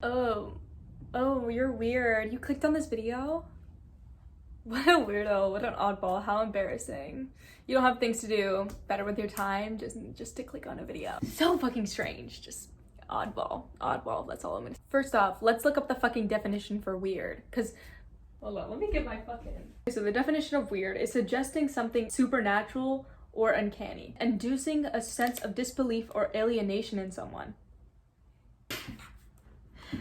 Oh, oh, you're weird. You clicked on this video? What a weirdo, what an oddball, how embarrassing. You don't have things to do better with your time, just to click on a video. So fucking strange, just oddball, that's all I'm gonna say. First off, let's look up the fucking definition for weird, cause, hold on, let me get my fucking. Okay, so the definition of weird is suggesting something supernatural or uncanny, inducing a sense of disbelief or alienation in someone.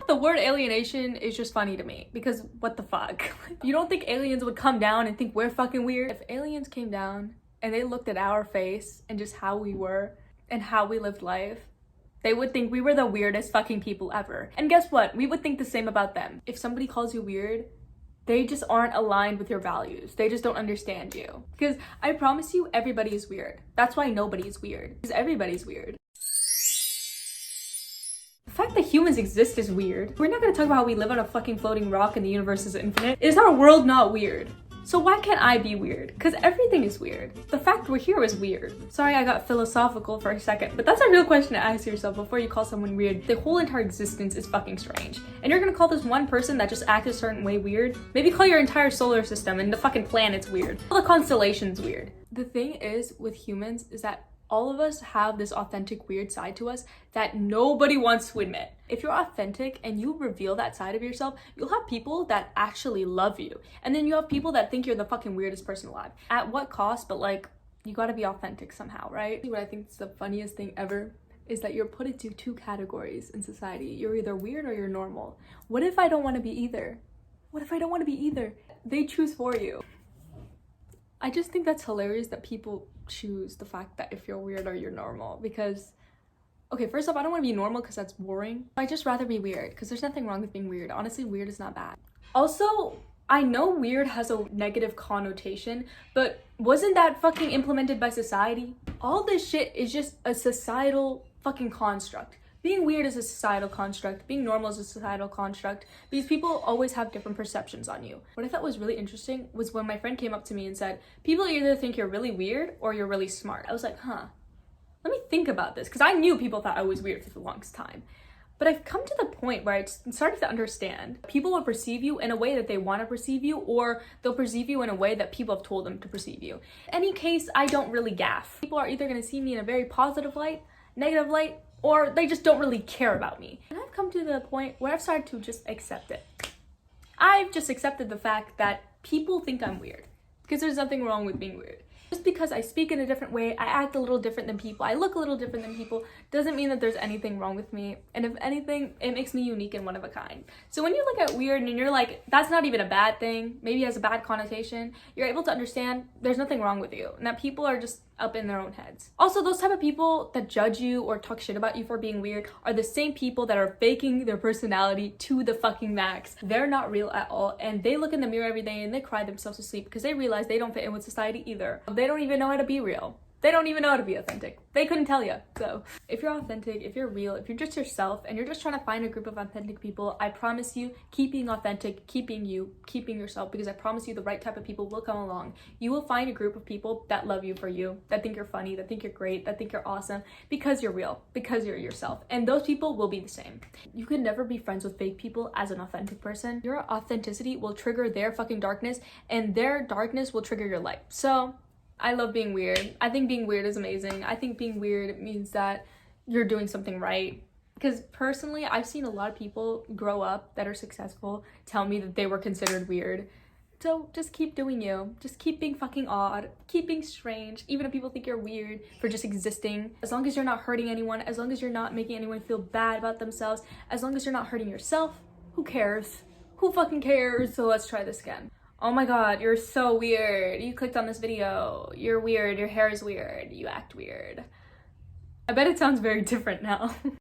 The word alienation is just funny to me because what the fuck? You don't think aliens would come down and think we're fucking weird? If aliens came down and they looked at our face and just how we were and how we lived life, they would think we were the weirdest fucking people ever. And guess what? We would think the same about them. If somebody calls you weird, they just aren't aligned with your values. They just don't understand you. Because I promise you, everybody is weird. That's why nobody's weird. Because everybody's weird. The fact that humans exist is weird. We're not gonna talk about how we live on a fucking floating rock and the universe is infinite. Is our world not weird? So why can't I be weird? Because everything is weird. The fact we're here is weird. Sorry I got philosophical for a second, but that's a real question to ask yourself before you call someone weird. The whole entire existence is fucking strange. And you're gonna call this one person that just acts a certain way weird? Maybe call your entire solar system and the fucking planet's weird. All the constellations weird. The thing is with humans is that all of us have this authentic weird side to us that nobody wants to admit. If you're authentic and you reveal that side of yourself, you'll have people that actually love you. And then you have people that think you're the fucking weirdest person alive. At what cost? But like, you gotta be authentic somehow, right? What I think is the funniest thing ever is that you're put into two categories in society. You're either weird or you're normal. What if I don't wanna be either? What if I don't wanna be either? They choose for you. I just think that's hilarious that people choose the fact that if you're weird or you're normal because, okay, first off, I don't want to be normal because that's boring. I'd just rather be weird because there's nothing wrong with being weird. Honestly, weird is not bad. Also, I know weird has a negative connotation, but wasn't that fucking implemented by society? All this shit is just a societal fucking construct. Being weird is a societal construct. Being normal is a societal construct. These people always have different perceptions on you. What I thought was really interesting was when my friend came up to me and said, people either think you're really weird or you're really smart. I was like, huh, let me think about this. Because I knew people thought I was weird for the longest time. But I've come to the point where I started to understand people will perceive you in a way that they want to perceive you, or they'll perceive you in a way that people have told them to perceive you. In any case, I don't really gaff. People are either going to see me in a very positive light, negative light, or they just don't really care about me. And I've come to the point where I've started to just accept it. I've just accepted the fact that people think I'm weird because there's nothing wrong with being weird. Just because I speak in a different way, I act a little different than people, I look a little different than people, doesn't mean that there's anything wrong with me. And if anything, it makes me unique and one of a kind. So when you look at weird and you're like, that's not even a bad thing, maybe it has a bad connotation, you're able to understand there's nothing wrong with you and that people are just up in their own heads. Also, those type of people that judge you or talk shit about you for being weird are the same people that are faking their personality to the fucking max. They're not real at all, and they look in the mirror every day and they cry themselves to sleep because they realize they don't fit in with society either. They don't even know how to be real. They don't even know how to be authentic. They couldn't tell you. So if you're authentic, if you're real, if you're just yourself and you're just trying to find a group of authentic people, I promise you, keep being authentic, keeping you, keeping yourself, because I promise you the right type of people will come along. You will find a group of people that love you for you, that think you're funny, that think you're great, that think you're awesome, because you're real, because you're yourself. And those people will be the same. You can never be friends with fake people as an authentic person. Your authenticity will trigger their fucking darkness, and their darkness will trigger your light. So I love being weird. I think being weird is amazing. I think being weird means that you're doing something right. Because personally, I've seen a lot of people grow up that are successful tell me that they were considered weird. So just keep doing you. Just keep being fucking odd. Keep being strange. Even if people think you're weird for just existing. As long as you're not hurting anyone, as long as you're not making anyone feel bad about themselves, as long as you're not hurting yourself, who cares? Who fucking cares? So let's try this again. Oh my god, you're so weird. You clicked on this video. You're weird. Your hair is weird. You act weird. I bet it sounds very different now.